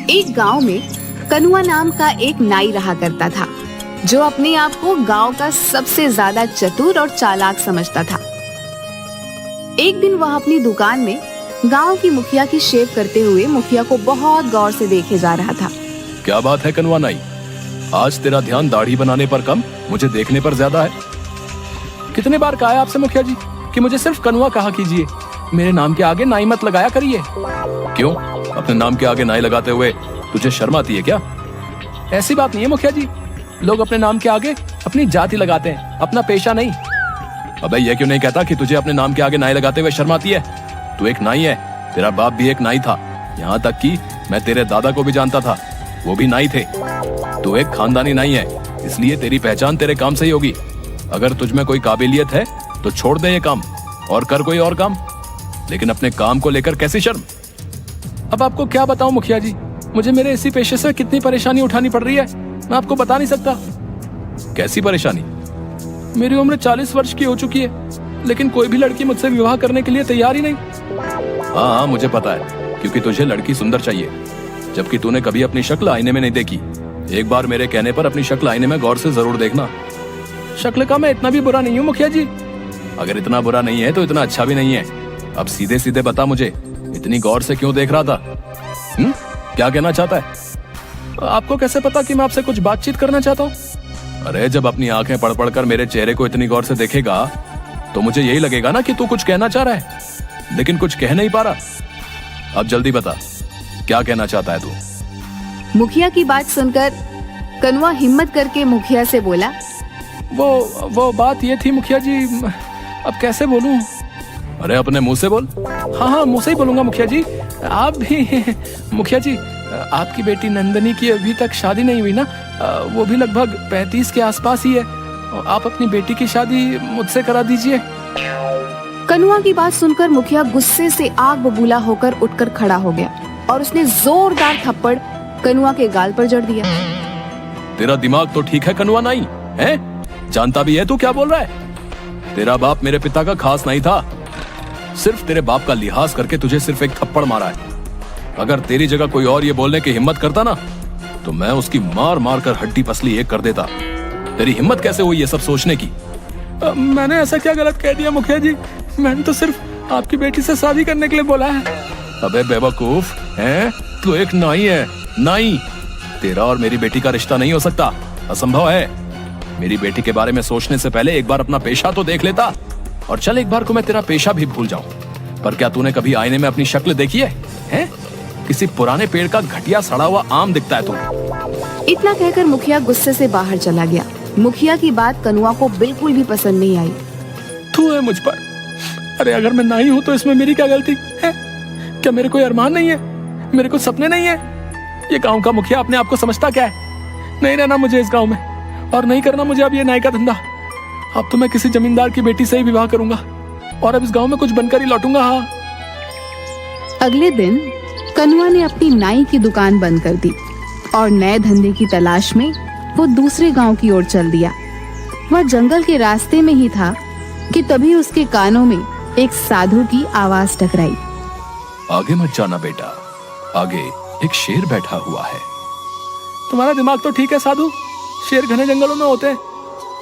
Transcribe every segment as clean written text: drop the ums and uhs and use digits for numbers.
एक गांव में कनुआ नाम का एक नाई रहा करता था, जो अपने आप को गांव का सबसे ज्यादा चतुर और चालाक समझता था। एक दिन वह अपनी दुकान में गांव की मुखिया की शेव करते हुए मुखिया को बहुत गौर से देखे जा रहा था। क्या बात है कनुआ नाई, आज तेरा ध्यान दाढ़ी बनाने पर कम, मुझे देखने पर ज्यादा है। कितने बार कहा है आपसे मुखिया जी कि मुझे सिर्फ कनुआ कहा कीजिए, मेरे नाम के आगे नाई मत लगाया करिए। क्यों, अपने नाम के आगे नाई लगाते हुए तुझे शर्म आती है क्या? ऐसी बात नहीं है मुखिया जी, लोग अपने नाम के आगे अपनी जाति लगाते हैं, अपना पेशा नहीं। अबे ये क्यों नहीं कहता कि तुझे अपने नाम के आगे नाई लगाते हुए शर्म आती है? तू एक नाई है, तेरा बाप भी एक नाई था, यहाँ तक कि मैं तेरे दादा को भी जानता था, वो भी नाई थे। तू एक खानदानी नाई है, इसलिए तेरी पहचान तेरे काम से ही होगी। अगर तुझ में कोई काबिलियत है तो छोड़ दे ये काम और कर कोई और काम, लेकिन अपने काम को लेकर कैसी शर्म? अब आपको क्या बताऊं मुखिया जी, मुझे मेरे इसी पेशे से कितनी परेशानी उठानी पड़ रही है, मैं आपको बता नहीं सकता। कैसी परेशानी? मेरी उम्र 40 वर्ष की हो चुकी है, लेकिन कोई भी लड़की मुझसे विवाह करने के लिए तैयार ही नहीं। हाँ, मुझे पता है, क्योंकि तुझे लड़की सुंदर चाहिए, जबकि तूने कभी अपनी शक्ल आईने में नहीं देखी। एक बार मेरे कहने पर अपनी शक्ल आईने में गौर से जरूर देखना। शक्ल का मैं इतना भी बुरा नहीं हूँ मुखिया जी। अगर इतना बुरा नहीं है तो इतना अच्छा भी नहीं है। अब सीधे सीधे बता मुझे, इतनी गौर से क्यों देख रहा था? क्या कहना चाहता है? आपको कैसे पता कि मैं आपसे कुछ बातचीत करना चाहता हूँ? अरे जब अपनी आंखें पढ़ पढ़ कर मेरे चेहरे को इतनी गौर से देखेगा तो मुझे यही लगेगा ना कि तू कुछ कहना चाह रहा है, लेकिन कुछ कह नहीं पा रहा। अब जल्दी बता, क्या कहना चाहता है तू? मुखिया की बात सुनकर कनुआ हिम्मत करके मुखिया से बोला, वो बात ये थी मुखिया जी, अब कैसे बोलूं? अरे अपने मुंह से बोल। हाँ, मुंह से ही बोलूंगा मुखिया जी। आप भी मुखिया जी, आपकी बेटी नंदनी की अभी तक शादी नहीं हुई ना, वो भी लगभग 35 के आसपास ही है। आप अपनी बेटी की शादी मुझसे करा दीजिए। कनुआ की बात सुनकर मुखिया गुस्से से आग बबूला होकर उठकर खड़ा हो गया और उसने जोरदार थप्पड़ कनुआ के गाल पर जड़ दिया। तेरा दिमाग तो ठीक है कनुआ नाई, है? जानता भी है तू क्या बोल रहा है? तेरा बाप मेरे पिता का खास नहीं था, सिर्फ तेरे बाप का लिहाज करके तुझे सिर्फ एक थप्पड़ मारा है। अगर तेरी जगह कोई और ये बोलने की हिम्मत करता ना, तो मैं उसकी मार मार कर हड्डी पसली एक कर देता। तेरी हिम्मत कैसे हुई ये सब सोचने की? मैंने ऐसा क्या गलत कह दिया मुखिया जी? मैंने तो सिर्फ आपकी बेटी से शादी करने के लिए बोला है। अबे बेवकूफ, हैं? तू एक नाई है, नाई। तेरा और मेरी बेटी का रिश्ता नहीं हो सकता, असंभव है। मेरी बेटी के बारे में सोचने से पहले एक बार अपना पेशा तो देख लेता, और चल एक बार को मैं तेरा पेशा भी भूल जाऊं। पर क्या तूने कभी आईने में अपनी शक्ल देखी है? हैं? किसी पुराने पेड़ का घटिया सड़ा हुआ आम दिखता है तू। इतना कहकर मुखिया गुस्से से बाहर चला गया। मुखिया की बात कनुआ को बिल्कुल भी पसंद नहीं आई। तू है मुझ पर, अरे अगर मैं नाई हूँ तो इसमें मेरी क्या गलती है? क्या मेरे कोई अरमान नहीं है? मेरे को सपने नहीं है? ये गांव का मुखिया अपने आप को समझता क्या है? नहीं रहना मुझे इस गांव में, और नहीं करना मुझे अब ये नाई का धंधा। अब तो मैं किसी जमींदार की बेटी से ही विवाह करूंगा, और अब इस गांव में कुछ बनकर ही लौटूंगा। हाँ। अगले दिन कनुआ ने अपनी नाई की दुकान बंद कर दी और नए धंधे की तलाश में वो दूसरे गांव की ओर चल दिया। वह जंगल के रास्ते में ही था कि तभी उसके कानों में एक साधु की आवाज टकराई। आगे मत जाना बेटा, आगे एक शेर बैठा हुआ है। तुम्हारा दिमाग तो ठीक है साधु, शेर घने जंगलों में होते हैं।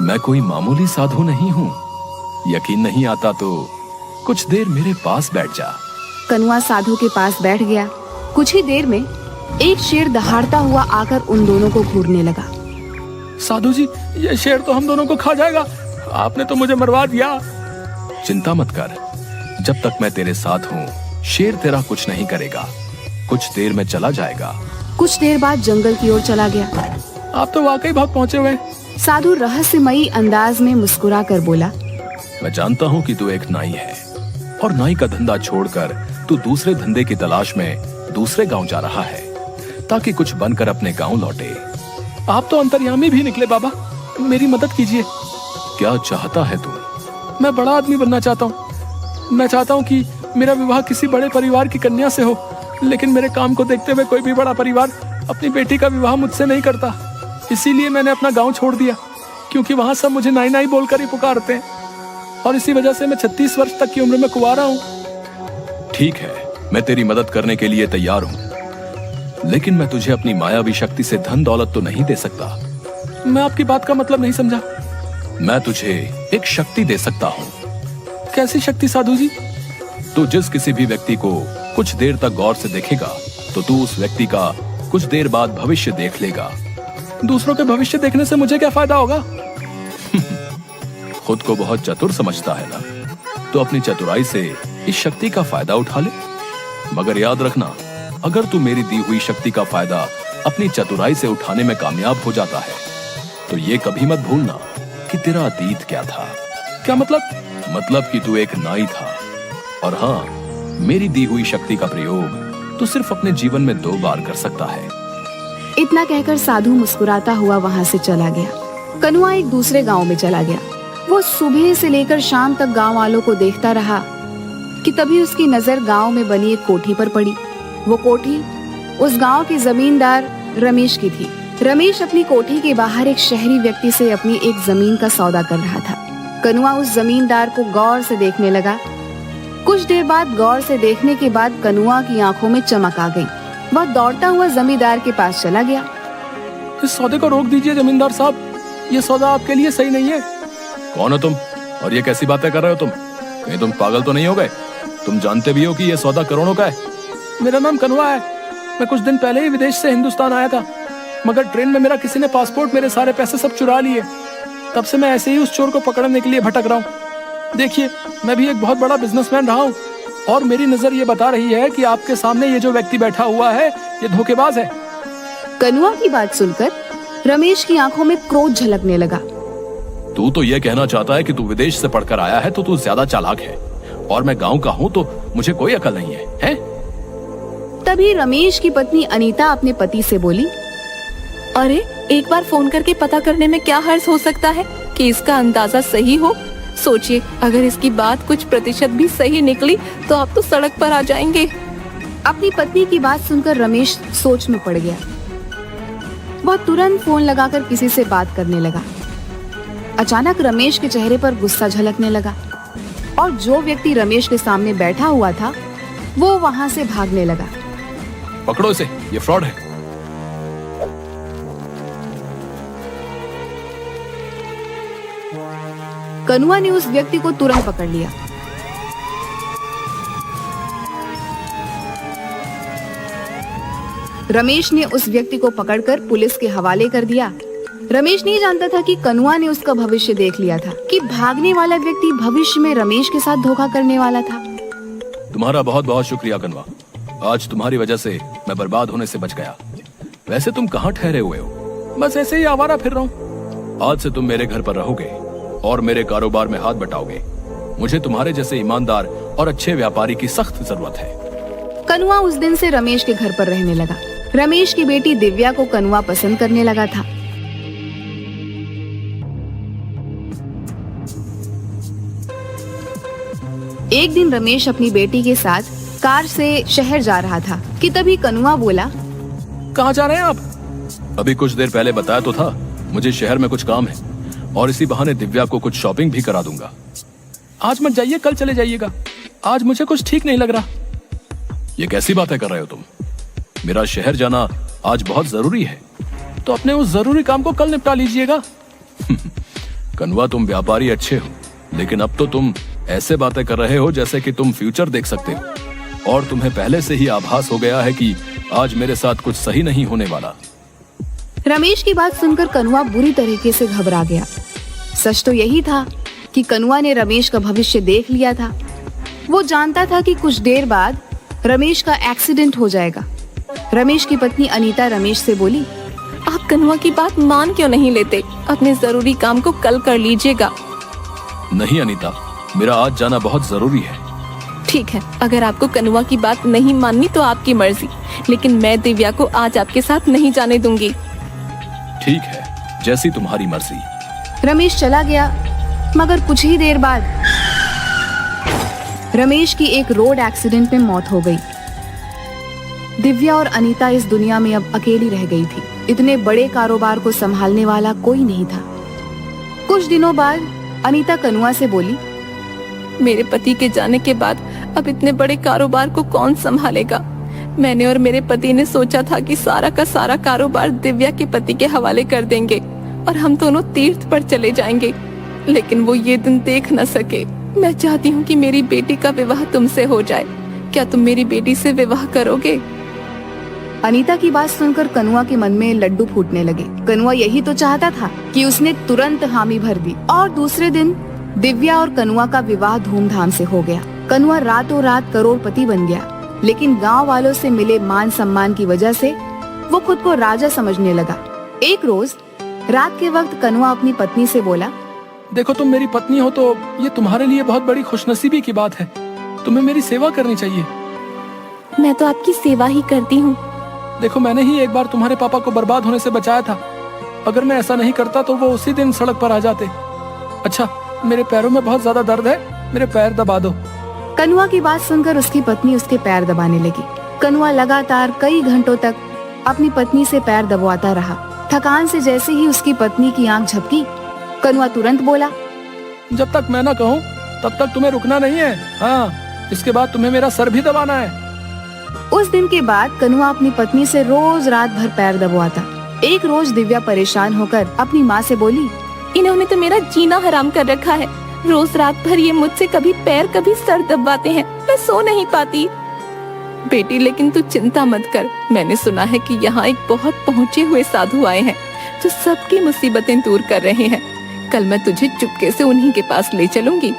मैं कोई मामूली साधु नहीं हूँ, यकीन नहीं आता तो कुछ देर मेरे पास बैठ जा। कनुआ साधु के पास बैठ गया। कुछ ही देर में एक शेर दहाड़ता हुआ आकर उन दोनों को घूरने लगा। साधु जी, ये शेर तो हम दोनों को खा जाएगा, आपने तो मुझे मरवा दिया। चिंता मत कर, जब तक मैं तेरे साथ हूँ शेर तेरा कुछ नहीं करेगा, कुछ देर में चला जाएगा। कुछ देर बाद जंगल की ओर चला गया। आप तो वाकई बहुत पहुँचे हुए। साधु रहस्यमयी अंदाज में मुस्कुरा कर बोला, मैं जानता हूँ कि तू एक नाई है, और नाई का धंधा छोड़कर तू दूसरे धंधे की तलाश में दूसरे गांव जा रहा है, ताकि कुछ बनकर अपने गांव लौटे। आप तो अंतर्यामी भी निकले बाबा, मेरी मदद कीजिए। क्या चाहता है तू? मैं बड़ा आदमी बनना चाहता हूँ। मैं चाहता हूँ कि मेरा विवाह किसी बड़े परिवार की कन्या से हो, लेकिन मेरे काम को देखते हुए कोई भी बड़ा परिवार अपनी बेटी का विवाह मुझसे नहीं करता। इसीलिए मैंने अपना गांव छोड़ दिया, क्योंकि वहां सब मुझे नाई नाई बोलकर ही पुकारते हैं, और इसी वजह से मैं 36 वर्ष तक की उम्र में कुंवारा हूँ। ठीक है, मैं तेरी मदद करने के लिए तैयार हूँ। लेकिन मैं तुझे अपनी मायावी शक्ति से धन दौलत तो नहीं दे सकता। मैं आपकी बात का मतलब नहीं समझा। मैं तुझे एक शक्ति दे सकता हूँ। कैसी शक्ति साधु जी? तू जिस किसी भी व्यक्ति को कुछ देर तक गौर से देखेगा तो तू उस व्यक्ति का कुछ देर बाद भविष्य देख लेगा। दूसरों के भविष्य देखने से मुझे क्या फायदा होगा? खुद को बहुत चतुर समझता है ना, तो अपनी चतुराई से इस शक्ति का फायदा उठा ले। मगर याद रखना, अगर तू मेरी दी हुई शक्ति का फायदा अपनी चतुराई से उठाने में कामयाब हो जाता है तो ये कभी मत भूलना कि तेरा अतीत क्या था। क्या मतलब? मतलब कि तू एक नाई था। और हाँ, मेरी दी हुई शक्ति का प्रयोग तू सिर्फ अपने जीवन में 2 बार कर सकता है। इतना कहकर साधु मुस्कुराता हुआ वहाँ से चला गया। कनुआ एक दूसरे गांव में चला गया। वो सुबह से लेकर शाम तक गांव वालों को देखता रहा कि तभी उसकी नजर गांव में बनी एक कोठी पर पड़ी। वो कोठी उस गांव के जमींदार रमेश की थी। रमेश अपनी कोठी के बाहर एक शहरी व्यक्ति से अपनी एक जमीन का सौदा कर रहा था। कनुआ उस जमींदार को गौर से देखने लगा। कुछ देर बाद गौर से देखने के बाद कनुआ की आंखों में चमक आ गई। वह दौड़ता हुआ जमींदार के पास चला गया। इस सौदे को रोक दीजिए जमींदार साहब, ये सौदा आपके लिए सही नहीं है। कौन हो तुम और ये कैसी बातें कर रहे हो तुम? कहीं तुम पागल तो नहीं हो गए? तुम जानते भी हो कि ये सौदा करोड़ों का है। मेरा नाम कनुआ है। मैं कुछ दिन पहले ही विदेश से हिंदुस्तान आया था, मगर ट्रेन में मेरा किसी ने पासपोर्ट, मेरे सारे पैसे सब चुरा लिए। तब से मैं ऐसे ही उस चोर को पकड़ने के लिए भटक रहा हूँ। देखिए, मैं भी एक बहुत बड़ा बिजनेसमैन रहा हूँ और मेरी नजर ये बता रही है कि आपके सामने ये जो व्यक्ति बैठा हुआ है ये धोखेबाज है। कनुआ की बात सुनकर रमेश की आंखों में क्रोध झलकने लगा। तू तो ये कहना चाहता है कि तू विदेश से पढ़कर आया है तो तू ज्यादा चालाक है और मैं गांव का हूँ तो मुझे कोई अकल नहीं है, हैं? तभी रमेश की पत्नी अनीता अपने पति से बोली, अरे एक बार फोन करके पता करने में क्या हर्ज हो सकता है कि इसका अंदाजा सही हो। सोचिए, अगर इसकी बात कुछ प्रतिशत भी सही निकली तो आप तो सड़क पर आ जाएंगे। अपनी पत्नी की बात सुनकर रमेश सोच में पड़ गया। वह तुरंत फोन लगाकर किसी से बात करने लगा। अचानक रमेश के चेहरे पर गुस्सा झलकने लगा और जो व्यक्ति रमेश के सामने बैठा हुआ था वो वहां से भागने लगा। पकड़ो इसे, ये फ्रॉड है। कनुआ ने उस व्यक्ति को तुरंत पकड़ लिया। रमेश ने उस व्यक्ति को पकड़कर पुलिस के हवाले कर दिया। रमेश नहीं जानता था कि कनुआ ने उसका भविष्य देख लिया था, कि भागने वाला व्यक्ति भविष्य में रमेश के साथ धोखा करने वाला था। तुम्हारा बहुत बहुत शुक्रिया कनुआ, आज तुम्हारी वजह से मैं बर्बाद होने से बच गया। वैसे तुम कहाँ ठहरे हुए हो? बस ऐसे ही आवारा फिर रहा हूँ। आज से तुम मेरे घर पर रहोगे और मेरे कारोबार में हाथ बटाओगे। मुझे तुम्हारे जैसे ईमानदार और अच्छे व्यापारी की सख्त जरूरत है। कनुआ उस दिन से रमेश के घर पर रहने लगा। रमेश की बेटी दिव्या को कनुआ पसंद करने लगा था। एक दिन रमेश अपनी बेटी के साथ कार से शहर जा रहा था कि तभी कनुआ बोला, कहाँ जा रहे हैं आप? अभी कुछ देर पहले बताया तो था, मुझे शहर में कुछ काम है और इसी बहाने दिव्या को कुछ शॉपिंग भी करा दूंगा। आज मत जाइए, कल चले जाइएगा। आज मुझे कुछ ठीक नहीं लग रहा। ये कैसी बातें कर रहे हो तुम? मेरा शहर जाना आज बहुत जरूरी है, तो अपने उस जरूरी काम को कल निपटा लीजिएगा। कनुआ, तुम व्यापारी अच्छे हो, लेकिन अब तो तुम ऐसे बातें कर रहे हो जैसे कि तुम फ्यूचर देख सकते हो और तुम्हें पहले से ही आभास हो गया है कि आज मेरे साथ कुछ सही नहीं होने वाला। रमेश की बात सुनकर कनुआ बुरी तरीके से घबरा गया। सच तो यही था कि कनुआ ने रमेश का भविष्य देख लिया था। वो जानता था कि कुछ देर बाद रमेश का एक्सीडेंट हो जाएगा। रमेश की पत्नी अनीता रमेश से बोली, आप कनुआ की बात मान क्यों नहीं लेते? अपने जरूरी काम को कल कर लीजिएगा। नहीं अनीता, मेरा आज जाना बहुत जरूरी है। ठीक है, अगर आपको कनुआ की बात नहीं माननी तो आपकी मर्जी, लेकिन मैं दिव्या को आज आपके साथ नहीं जाने दूंगी। ठीक है, जैसी तुम्हारी मर्जी। रमेश चला गया, मगर कुछ ही देर बाद रमेश की एक रोड एक्सीडेंट में मौत हो गई। दिव्या और अनीता इस दुनिया में अब अकेली रह गई थी। इतने बड़े कारोबार को संभालने वाला कोई नहीं था। कुछ दिनों बाद अनीता कनुआ से बोली, मेरे पति के जाने के बाद अब इतने बड़े कारोबार को कौन संभालेगा? मैंने और मेरे पति ने सोचा था कि सारा का सारा कारोबार दिव्या के पति के हवाले कर देंगे और हम दोनों तीर्थ पर चले जाएंगे, लेकिन वो ये दिन देख न सके। मैं चाहती हूँ कि मेरी बेटी का विवाह तुमसे हो जाए। क्या तुम मेरी बेटी से विवाह करोगे? अनीता की बात सुनकर कनुआ के मन में लड्डू फूटने लगे। कनुआ यही तो चाहता था कि उसने तुरंत हामी भर दी और दूसरे दिन दिव्या और कनुआ का विवाह धूमधाम से हो गया। कनुआ रातों रात करोड़पति बन गया, लेकिन गांव वालों से मिले मान सम्मान की वजह से वो खुद को राजा समझने लगा। एक रोज रात के वक्त कनुआ अपनी पत्नी से बोला, देखो तुम मेरी पत्नी हो तो ये तुम्हारे लिए बहुत बड़ी खुशनसीबी की बात है। तुम्हें मेरी सेवा करनी चाहिए। मैं तो आपकी सेवा ही करती हूँ। देखो मैंने ही एक बार तुम्हारे पापा को बर्बाद होने से बचाया था। अगर मैं ऐसा नहीं करता तो वो उसी दिन सड़क पर आ जाते। अच्छा, मेरे पैरों में बहुत ज्यादा दर्द है, मेरे पैर दबा दो। कनुआ की बात सुनकर उसकी पत्नी उसके पैर दबाने लगी। कनुआ लगातार कई घंटों तक अपनी पत्नी से पैर दबवाता रहा। थकान से जैसे ही उसकी पत्नी की आंख झपकी, कनुआ तुरंत बोला, जब तक मैं ना कहूँ तब तक तुम्हें रुकना नहीं है। हाँ, इसके बाद तुम्हें मेरा सर भी दबाना है। उस दिन के बाद कनुआ अपनी पत्नी से रोज रात भर पैर दबवाता। एक रोज दिव्या परेशान होकर अपनी माँ से बोली, इन्होंने तो मेरा जीना हराम कर रखा है। रोज रात भर ये मुझसे कभी पैर कभी सर दबाते हैं, मैं सो नहीं पाती। बेटी, लेकिन तू चिंता मत कर। मैंने सुना है कि यहाँ एक बहुत पहुँचे हुए साधु आए हैं जो सबकी मुसीबतें दूर कर रहे हैं। कल मैं तुझे चुपके से उन्हीं के पास ले चलूंगी।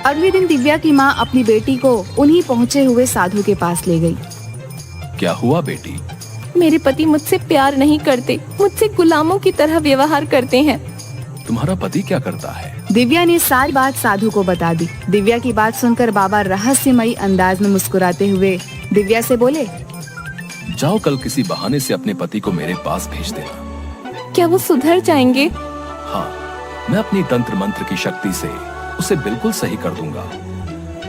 अगले दिन दिव्या की माँ अपनी बेटी को उन्हीं पहुँचे हुए साधु के पास ले गई। क्या हुआ बेटी? मेरे पति मुझसे प्यार नहीं करते, मुझसे गुलामों की तरह व्यवहार करते हैं। तुम्हारा पति क्या करता है? दिव्या ने सारी बात साधु को बता दी। दिव्या की बात सुनकर बाबा रहस्यमयी अंदाज में मुस्कुराते हुए दिव्या से बोले, जाओ कल किसी बहाने से अपने पति को मेरे पास भेज देना। क्या वो सुधर जाएंगे? हाँ, मैं अपनी तंत्र मंत्र की शक्ति से उसे बिल्कुल सही कर दूंगा।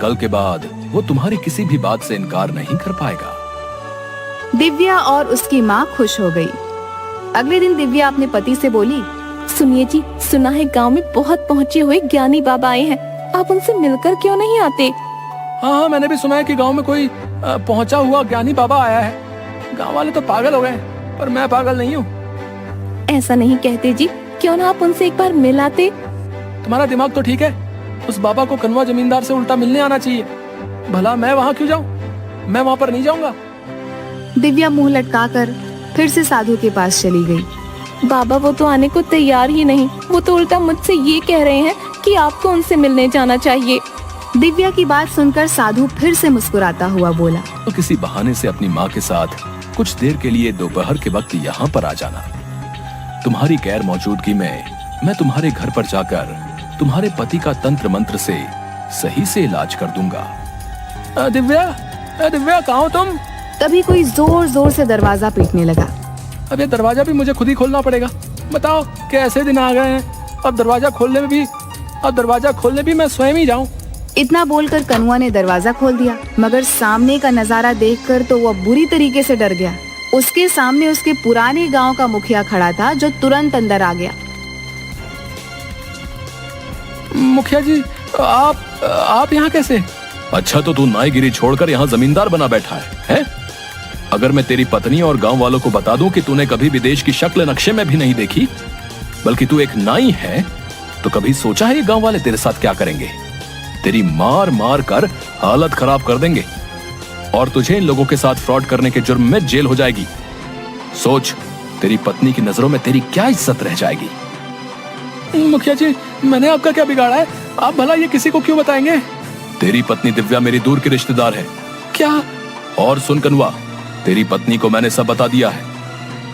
कल के बाद वो तुम्हारी किसी भी बात से इनकार नहीं कर पाएगा। दिव्या और उसकी माँ खुश हो गई। अगले दिन दिव्या अपने पति से बोली, सुनिए जी, सुना है गांव में बहुत पहुँचे हुए ज्ञानी बाबा आए हैं, आप उनसे मिलकर क्यों नहीं आते? हाँ, मैंने भी सुना है कि गांव में कोई पहुंचा हुआ ज्ञानी बाबा आया है। गांव वाले तो पागल हो गए, पर मैं पागल नहीं हूँ। ऐसा नहीं कहते जी, क्यों ना आप उनसे एक बार मिल आते? तुम्हारा दिमाग तो ठीक है। उस बाबा को कनुआ जमींदार से उल्टा मिलने आना चाहिए। भला मैं वहाँ क्यों जाऊँ? मैं वहाँ पर नहीं जाऊंगा। दिव्या मुंह लटकाकर फिर से साधु के पास चली गई। बाबा वो तो आने को तैयार ही नहीं, वो तो उल्टा मुझसे ये कह रहे हैं कि आपको उनसे मिलने जाना चाहिए। दिव्या की बात सुनकर साधु फिर से मुस्कुराता हुआ बोला, तो किसी बहाने से अपनी माँ के साथ कुछ देर के लिए दोपहर के वक्त यहाँ पर आ जाना। तुम्हारी गैर मौजूदगी में मैं तुम्हारे घर पर जाकर तुम्हारे पति का तंत्र मंत्र से सही से इलाज कर दूंगा। दिव्या कहाँ हो तुम? तभी कोई जोर जोर से दरवाजा पीटने लगा। अब ये दरवाजा भी मुझे खुद ही खोलना पड़ेगा। बताओ कैसे दिन आ गए हैं। अब दरवाजा खोलने भी मैं स्वयं ही जाऊं। इतना बोलकर कनुआ ने दरवाजा खोल दिया, मगर सामने का नजारा देखकर तो वह बुरी तरीके से डर गया। उसके सामने उसके पुराने गांव का मुखिया खड़ा था, जो तुरंत अंदर आ गया। मुखिया जी, आप यहाँ कैसे? अच्छा, तो तू नाईगिरी छोड़कर यहाँ जमींदार बना बैठा है? अगर मैं तेरी पत्नी और गांव वालों को बता दूं कि तूने कभी विदेश की शक्ल नक्शे में भी नहीं देखी, बल्कि तू एक नाई है, तो कभी सोचा है ये गांव वाले तेरे साथ क्या करेंगे? तेरी मार मार कर हालत खराब कर देंगे और तुझे इन लोगों के साथ फ्रॉड करने के जुर्म में जेल हो जाएगी। सोच, तेरी पत्नी की नजरों में तेरी क्या इज्जत रह जाएगी। मुखिया जी, मैंने आपका क्या बिगाड़ा है? आप भला ये किसी को क्यों बताएंगे? तेरी पत्नी दिव्या मेरी दूर की रिश्तेदार है। क्या? और सुन कनुआ, तेरी पत्नी को मैंने सब बता दिया है।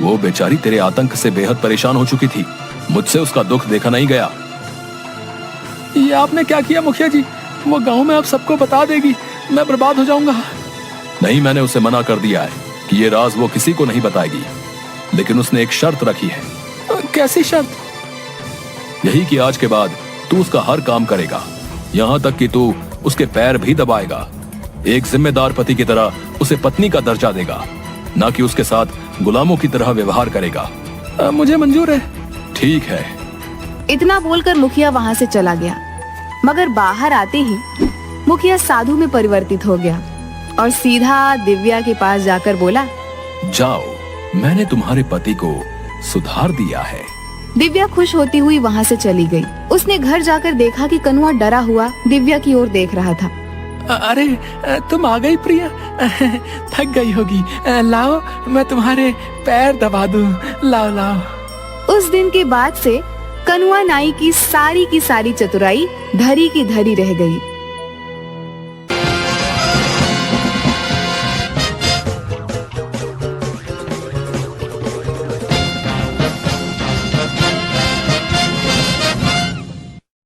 वो बेचारी तेरे आतंक से बेहद परेशान हो चुकी थी। मुझसे उसका दुख देखा नहीं गया। ये आपने क्या किया मुखिया जी? वो गांव में आप सबको बता देगी, मैं बर्बाद हो जाऊंगा। नहीं, मैंने उसे मना कर दिया है कि ये राज वो किसी को नहीं बताएगी, लेकिन उसने एक शर्त रखी है। कैसी शर्त? यही कि आज के बाद तू उसका हर काम करेगा, यहाँ तक कि तू उसके पैर भी दबाएगा। एक जिम्मेदार पति की तरह उसे पत्नी का दर्जा देगा, ना कि उसके साथ गुलामों की तरह व्यवहार करेगा। मुझे मंजूर है। ठीक है। इतना बोलकर मुखिया वहाँ से चला गया, मगर बाहर आते ही मुखिया साधु में परिवर्तित हो गया और सीधा दिव्या के पास जाकर बोला, जाओ, मैंने तुम्हारे पति को सुधार दिया है। दिव्या खुश होती हुई वहाँ से चली गई। उसने घर जाकर देखा कि कनुआ डरा हुआ दिव्या की ओर देख रहा था। अरे तुम आ गई प्रिया, थक गई होगी, लाओ मैं तुम्हारे पैर दबा दूं, लाओ लाओ। उस दिन के बाद से कनुआ नाई की सारी चतुराई धरी की धरी रह गई।